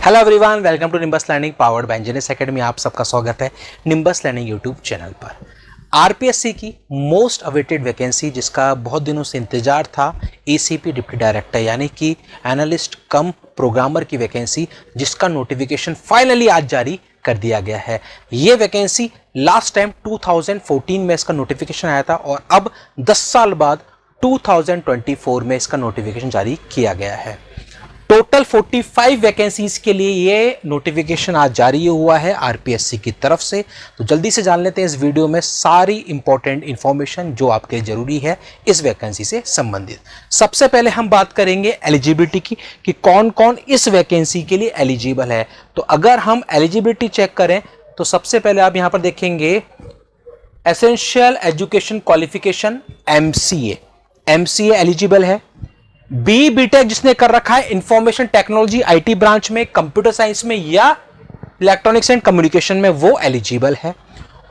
Hello everyone, welcome to Nimbus learning powered by engineers academy. आप सबका स्वागत है निम्बस लर्निंग यूट्यूब चैनल पर। आरपीएससी की मोस्ट अवेटेड वैकेंसी जिसका बहुत दिनों से इंतजार था, एसीपी डिप्टी डायरेक्टर यानी कि एनालिस्ट कम प्रोग्रामर की वैकेंसी, जिसका नोटिफिकेशन फाइनली आज जारी कर दिया गया है। ये वैकेंसी लास्ट टाइम 2014 में इसका नोटिफिकेशन आया था और अब 10 साल बाद 2024 में इसका नोटिफिकेशन जारी किया गया है। टोटल 45 वैकेंसीज के लिए ये नोटिफिकेशन आज जारी हुआ है आरपीएससी की तरफ से। तो जल्दी से जान लेते हैं इस वीडियो में सारी इंपॉर्टेंट इंफॉर्मेशन जो आपके लिए जरूरी है इस वैकेंसी से संबंधित। सबसे पहले हम बात करेंगे एलिजिबिलिटी की कि कौन कौन इस वैकेंसी के लिए एलिजिबल है। तो अगर हम एलिजिबिलिटी चेक करें तो सबसे पहले आप यहां पर देखेंगे essential education qualification MCA eligible है। बीटेक जिसने कर रखा है इंफॉर्मेशन टेक्नोलॉजी आईटी ब्रांच में, कंप्यूटर साइंस में या इलेक्ट्रॉनिक्स एंड कम्युनिकेशन में, वो एलिजिबल है।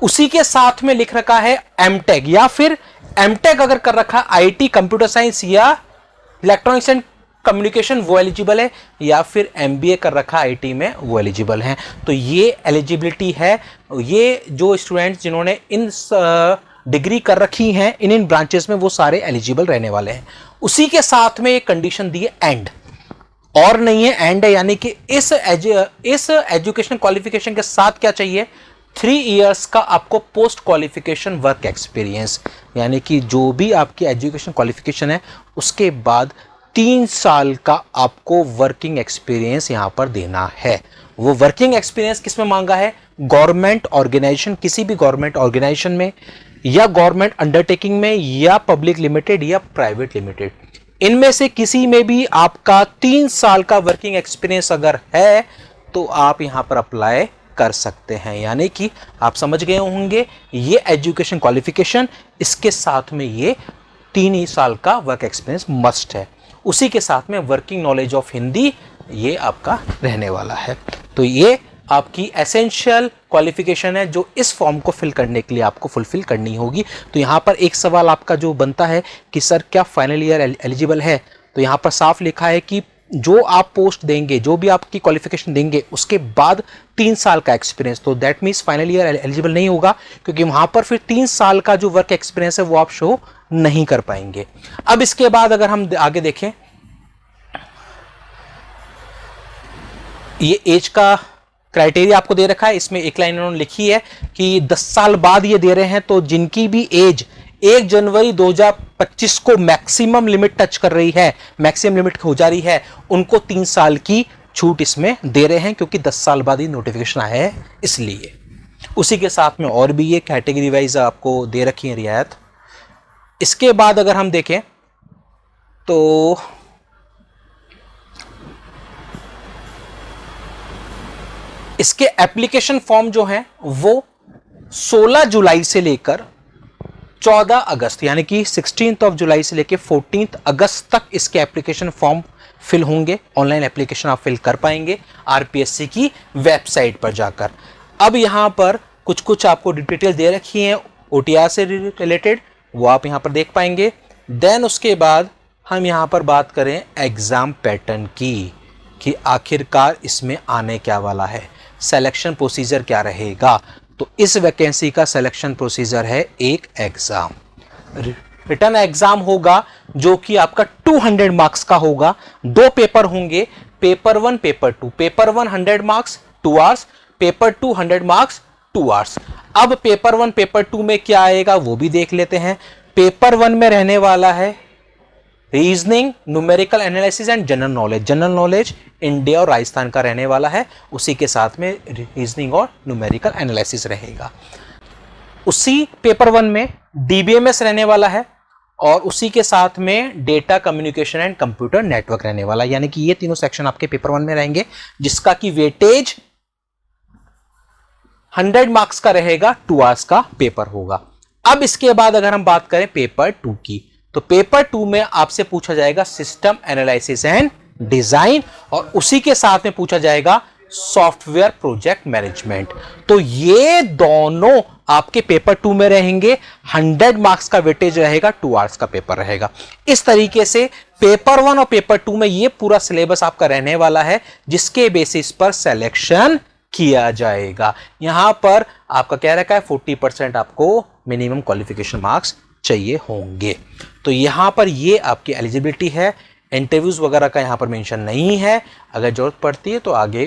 उसी के साथ में लिख रखा है एमटेक या फिर एमटेक अगर कर रखा है आईटी कंप्यूटर साइंस या इलेक्ट्रॉनिक्स एंड कम्युनिकेशन, वो एलिजिबल है। या फिर एमबीए कर रखा आईटी में, वो एलिजिबल है। तो ये एलिजिबिलिटी है। ये जो स्टूडेंट्स जिन्होंने इन डिग्री कर रखी हैं इन ब्रांचेस में, वो सारे एलिजिबल रहने वाले हैं। उसी के साथ में एक कंडीशन दी है एंड, और नहीं है एंड है, यानी कि इस एजुकेशन क्वालिफिकेशन के साथ क्या चाहिए, 3 इयर्स का आपको पोस्ट क्वालिफिकेशन वर्क एक्सपीरियंस, यानी कि जो भी आपकी एजुकेशन क्वालिफिकेशन है उसके बाद 3 साल का आपको वर्किंग एक्सपीरियंस यहां पर देना है। वो वर्किंग एक्सपीरियंस किसमें मांगा है, गवर्नमेंट ऑर्गेनाइजेशन, किसी भी गवर्नमेंट ऑर्गेनाइजेशन में या गवर्नमेंट अंडरटेकिंग में या पब्लिक लिमिटेड या प्राइवेट लिमिटेड, इनमें से किसी में भी आपका 3 साल का वर्किंग एक्सपीरियंस अगर है तो आप यहां पर अप्लाई कर सकते हैं। यानी कि आप समझ गए होंगे ये एजुकेशन क्वालिफिकेशन, इसके साथ में ये 3 साल का वर्क एक्सपीरियंस मस्ट है। उसी के साथ में वर्किंग नॉलेज ऑफ हिंदी ये आपका रहने वाला है। तो ये आपकी एसेंशियल क्वालिफिकेशन है जो इस फॉर्म को फिल करने के लिए आपको फुलफिल करनी होगी। तो यहाँ पर एक सवाल आपका जो बनता है कि सर क्या फाइनल ईयर एलिजिबल है, तो यहाँ पर साफ लिखा है कि जो आप पोस्ट देंगे, जो भी आपकी क्वालिफिकेशन देंगे, उसके बाद 3 साल का एक्सपीरियंस, तो that means final year eligible नहीं होगा, क्योंकि वहां पर फिर 3 साल का जो वर्क एक्सपीरियंस है वो आप शो नहीं कर पाएंगे। अब इसके बाद अगर हम आगे देखें, ये एज का क्राइटेरिया आपको दे रखा है। इसमें एक लाइन उन्होंने लिखी है कि 10 साल बाद ये दे रहे हैं, तो जिनकी भी एज 1 जनवरी 2025 को मैक्सिमम लिमिट टच कर रही है, मैक्सिमम लिमिट हो जा रही है, उनको 3 साल की छूट इसमें दे रहे हैं, क्योंकि 10 साल बाद ही नोटिफिकेशन आया है इसलिए। उसी के साथ में और भी ये कैटेगरी वाइज आपको दे रखी है रियायत। इसके बाद अगर हम देखें तो इसके एप्लीकेशन फॉर्म जो है वो 16 जुलाई से लेकर 14 अगस्त, यानी कि 16 जुलाई से लेकर 14 अगस्त तक इसके एप्लीकेशन फॉर्म फिल होंगे। ऑनलाइन एप्लीकेशन आप फिल कर पाएंगे आरपीएससी की वेबसाइट पर जाकर। अब यहां पर कुछ आपको डिटेल दे रखी है ओटीआर से रिलेटेड, वो आप यहां पर देख पाएंगे। देन उसके बाद हम यहां पर बात करें एग्जाम पैटर्न की कि आखिरकार इसमें आने क्या वाला है, सिलेक्शन प्रोसीजर क्या रहेगा। तो इस वैकेंसी का सिलेक्शन प्रोसीजर है एक एग्जाम, रिटन एग्जाम होगा जो कि आपका 200 मार्क्स का होगा। 2 पेपर होंगे, paper 1 paper 2। Paper 1 100 marks 2 hours, paper 2 100 marks 2 hours. अब पेपर 1 पेपर 2 में क्या आएगा वो भी देख लेते हैं। पेपर 1 में रहने वाला है reasoning, numerical analysis and general knowledge. General knowledge India और राजस्थान का रहने वाला है, उसी के साथ में रीजनिंग और न्यूमेरिकल एनालिसिस रहेगा। उसी पेपर 1 में डीबीएमएस रहने वाला है और उसी के साथ में data communication and computer network रहने वाला है। यानी कि ये तीनों सेक्शन आपके पेपर 1 में रहेंगे, जिसका की वेटेज 100 मार्क्स का रहेगा, 2 आवर्स का पेपर होगा। अब इसके बाद अगर हम बात करें पेपर 2 की, तो पेपर 2 में आपसे पूछा जाएगा सिस्टम एनालिसिस एंड डिजाइन और उसी के साथ में पूछा जाएगा सॉफ्टवेयर प्रोजेक्ट मैनेजमेंट। तो ये दोनों आपके पेपर 2 में रहेंगे, 100 मार्क्स का वेटेज रहेगा, 2 आवर्स का पेपर रहेगा। इस तरीके से पेपर 1 और पेपर 2 में ये पूरा सिलेबस आपका रहने वाला है, जिसके बेसिस पर सिलेक्शन किया जाएगा। यहां पर आपका कह रखा है 40% आपको मिनिमम क्वालिफिकेशन मार्क्स चाहिए होंगे। तो यहां पर ये आपकी एलिजिबिलिटी है। इंटरव्यूज वगैरह का यहां पर मेंशन नहीं है, अगर जरूरत पड़ती है तो आगे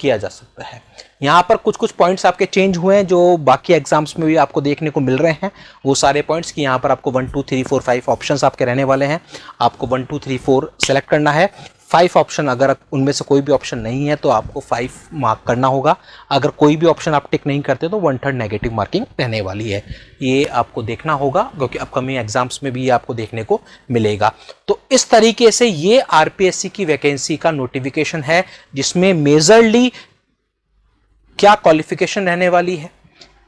किया जा सकता है। यहां पर कुछ कुछ पॉइंट्स आपके चेंज हुए हैं जो बाकी एग्जाम्स में भी आपको देखने को मिल रहे हैं। वो सारे पॉइंट्स कि यहां पर आपको 1 2 3 4 5 ऑप्शंस आपके रहने वाले हैं। आपको 1 2 3 4 सेलेक्ट करना है। 5 ऑप्शन, अगर उनमें से कोई भी ऑप्शन नहीं है तो आपको 5 मार्क करना होगा। अगर कोई भी ऑप्शन आप टिक नहीं करते तो 1/3 नेगेटिव मार्किंग रहने वाली है। ये आपको देखना होगा क्योंकि अपकमिंग एग्जाम्स में भी ये आपको देखने को मिलेगा। तो इस तरीके से ये आरपीएससी की वैकेंसी का नोटिफिकेशन है, जिसमें मेजरली क्या क्वालिफिकेशन रहने वाली है,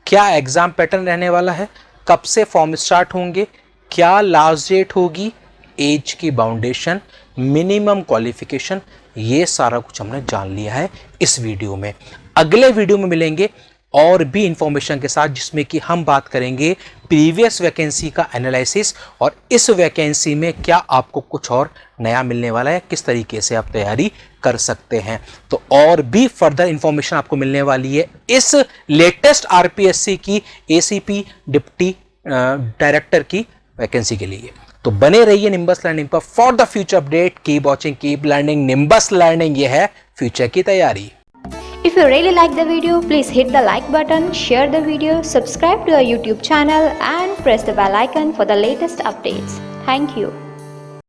क्या एग्जाम पैटर्न रहने वाला है, कब से फॉर्म स्टार्ट होंगे, क्या लास्ट डेट होगी, एज की बाउंडेशन, मिनिमम क्वालिफिकेशन, ये सारा कुछ हमने जान लिया है इस वीडियो में। अगले वीडियो में मिलेंगे और भी इंफॉर्मेशन के साथ, जिसमें कि हम बात करेंगे प्रीवियस वैकेंसी का एनालिसिस और इस वैकेंसी में क्या आपको कुछ और नया मिलने वाला है, किस तरीके से आप तैयारी कर सकते हैं। तो और भी फर्दर इंफॉर्मेशन आपको मिलने वाली है इस लेटेस्ट आरपीएससी की एसीपी डिप्टी डायरेक्टर की वैकेंसी के लिए। तो बने रहिए निम्बस लर्निंग पर for the future update. Keep watching, keep learning. Nimbus learning, ये है फ्यूचर की तैयारी। If you really like the video, please hit the like button, share the video, subscribe to our YouTube channel and press the bell icon for the latest updates. Thank you.